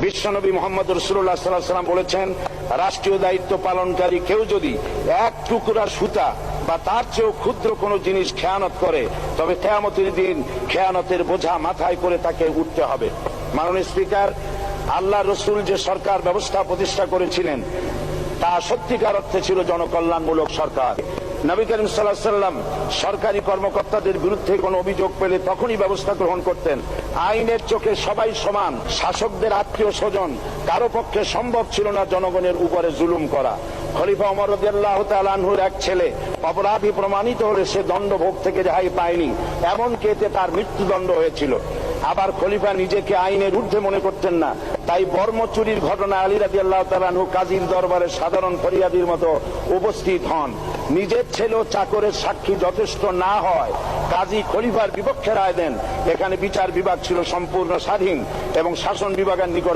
বিশ্বনবী মুহাম্মদ রাসূলুল্লাহ সাল্লাল্লাহু আলাইহি ওয়াসাল্লাম বলেছেন, রাষ্ট্রীয় দায়িত্ব পালনকারী কেউ যদি এক টুকরা সুতা বা তার চেয়েও ক্ষুদ্র কোনো জিনিস খেয়ানত করে, তবে কিয়ামতের দিন খেয়ানতের বোঝা মাথায় করে তাকে উঠতে হবে। মাননীয় স্পিকার, আল্লাহ রসুল যে সরকার ব্যবস্থা প্রতিষ্ঠা করেছিলেন তা সত্যিকার অর্থে ছিল জনকল্যাণমূলক সরকার। নবী করিম সাল্লাল্লাহু আলাইহি ওয়াসাল্লাম সরকারি কর্মকর্তাদের বিরুদ্ধে কোনো অভিযোগ পেলে তখনই ব্যবস্থা গ্রহণ করতেন। আইনের চোখে সবাই সমান, শাসকদের আত্মীয় স্বজন কারো পক্ষে সম্ভব ছিল না জনগণের উপরে জুলুম করা। খলিফা ওমর রাদিয়াল্লাহু তাআলা আনহুর এক ছেলে অপরাধী প্রমাণিত হলে সে দণ্ডভোগ থেকে রেহাই পায়নি, এমনকি এতে তার মৃত্যুদণ্ড হয়েছিল। আবার খলিফা নিজেকে আইনের ঊর্ধ্বে মনে করতেন না, তাই বর্ম চুরির ঘটনা আলী রাদিয়াল্লাহু তাআলা আনহু কাজীর দরবারে সাধারণ ফরিয়াদির মতো উপস্থিত হন। নিজের ছেলে ও চাকরের সাক্ষী যথেষ্ট না হয় কাজী খলিফার বিপক্ষে রায় দেন। এখানে বিচার বিভাগ ছিল সম্পূর্ণ স্বাধীন এবং শাসন বিভাগের নিকট